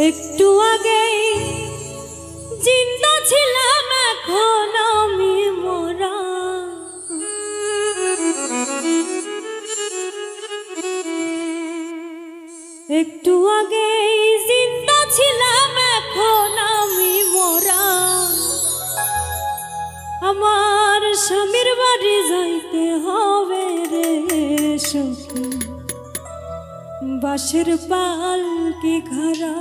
একটু আগেই জিন্দা ছিলাম, এখন আমি মরা। একটু আগেই জিন্দা ছিলাম, এখন আমি মরা। আমার স্বামীর বাড়ি যাইতে হবে রে সখী, বাঁশের পালকি খাড়া।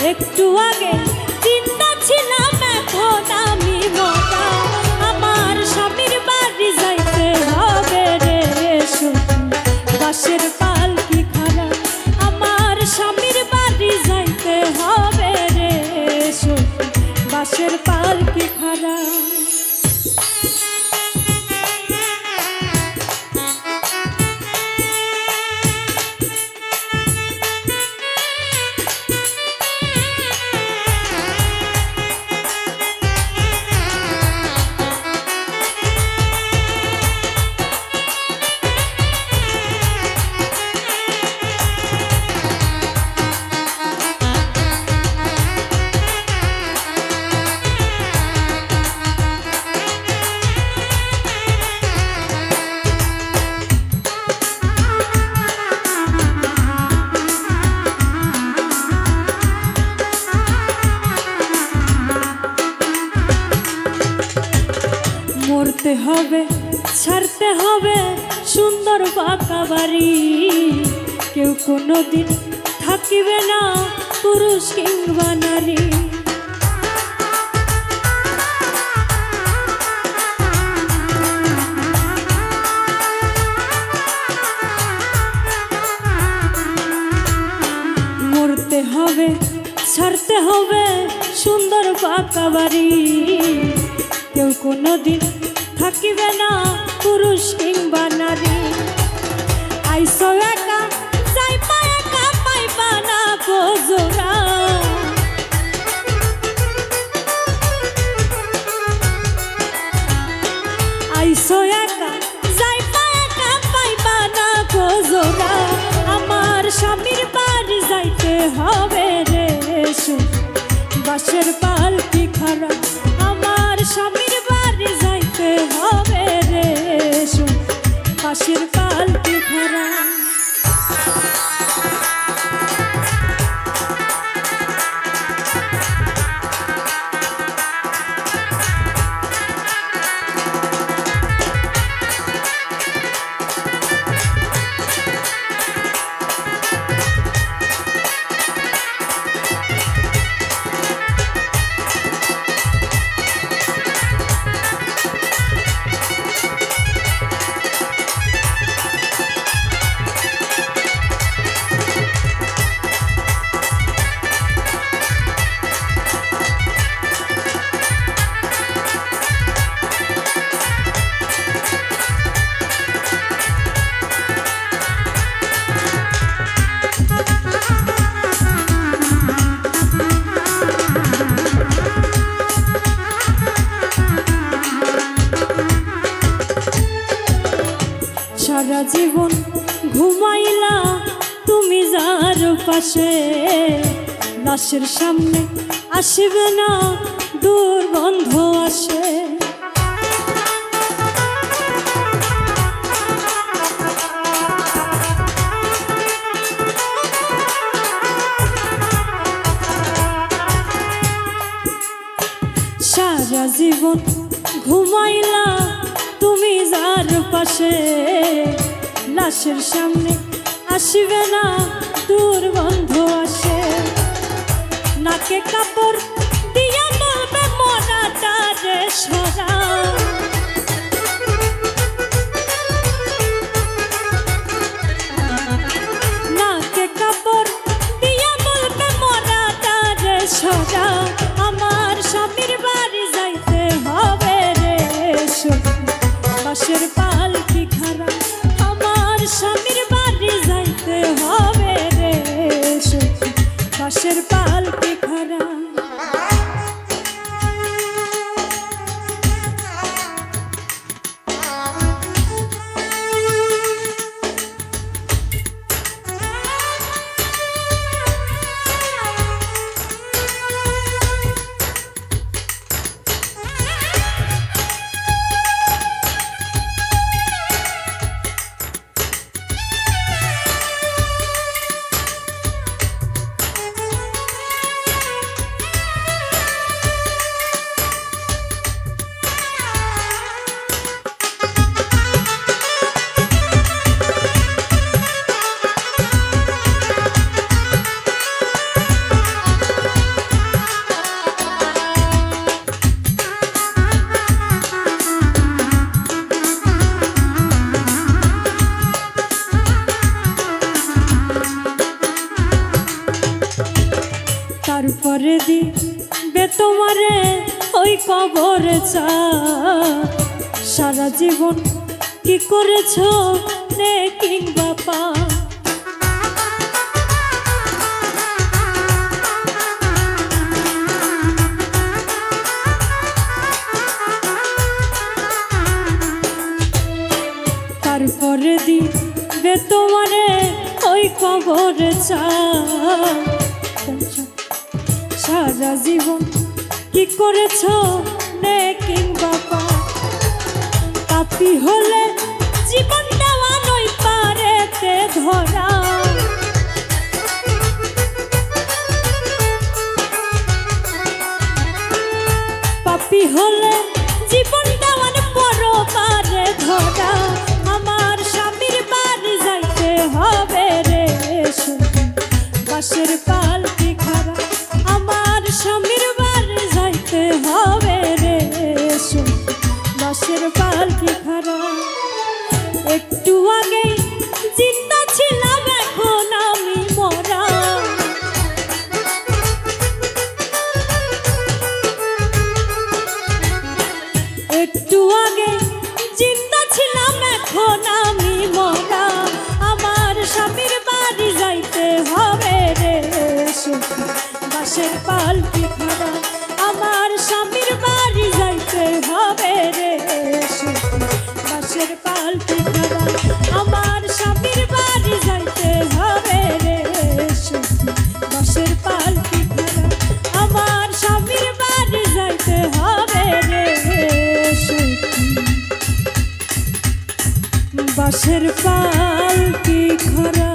একটু আগে চিন্তা ছিলাম, এখন আমি মরা। আমার স্বামীর বাড়ি যাইতে হবে রে সখী, বাঁশের পালকি খাড়া। আমার স্বামীর বাড়ি যাইতে হবে রে সখী, বাঁশের পালকি খাড়া। মরতে হবে, ছাড়তে হবে সুন্দর পাকা বাড়ি। কেউ কোনোদিন থাকিবে না পুরুষ কিংবা নারী। মরতে হবে, ছাড়তে হবে সুন্দর পাকা বাড়ি। কেউ কোনোদিন থাকিবে না পুরুষ কিংবা নারী। আইসো একা যাইবা একা, পাইবা না গোজোরা। আইসো একা যাইবা একা, পাইবা না গোজোরা। আমার স্বামীর বাড়ি যাইতে হবে রে সখী, বাঁশের পালকি খাড়া। আমার স্বামীর বাড়ি যাইতে হবে রে সখী, বাঁশের পালকি খাড়া। সারা জীবন ঘুমাইলা তুমি যার পাশে, লাশের সামনে আসিবে না দুর্গন্ধ আসে। সারা জীবন ঘুমাইলা তুমি যার পাশে, লাশের সামনে আসিবে না দুর্গন্ধ আসে। নাকে কাপড় দিয়া বলবে বাঁশের পালকি খাড়া। তারপরে দিবে তোমারে ওই কবরে চা, সারা জীবন কি করেছ নে কিংবা পা। তারপরে দিবে তোমারে ওই কবরে চা, সারা জীবন কি করেছ নে কিংবা পা। পাপী হলে জীবন দেওয়া নই পারেতে ধরা, পাপী হলে জীবন দেওয়ার পর পারে ধরা। আমার স্বামীর বাড়ি যাইতে হবে রে বাঁশের পালকি খাড়া, আমার স্বামীর বাড়ি যাইতে হবে রে বাঁশের পালকি খাড়া। একটু আগে জিন্দা ছিলাম এখন আমি মরা, একটু আগে জিন্দা ছিলাম এখন আমি মরা। আমার স্বামীর বাড়ি যাইতে হবে রে বাঁশের পালকি খাড়া, আমার স্বামীর বাড়ি যাইতে হবে রে বাঁশের পালকি খাড়া, আমার স্বামীর বাড়ি যাইতে হবে রে বাঁশের পালকি খাড়া, আমার স্বামীর বাড়ি যাইতে হবে রে বাঁশের পালকি খাড়া।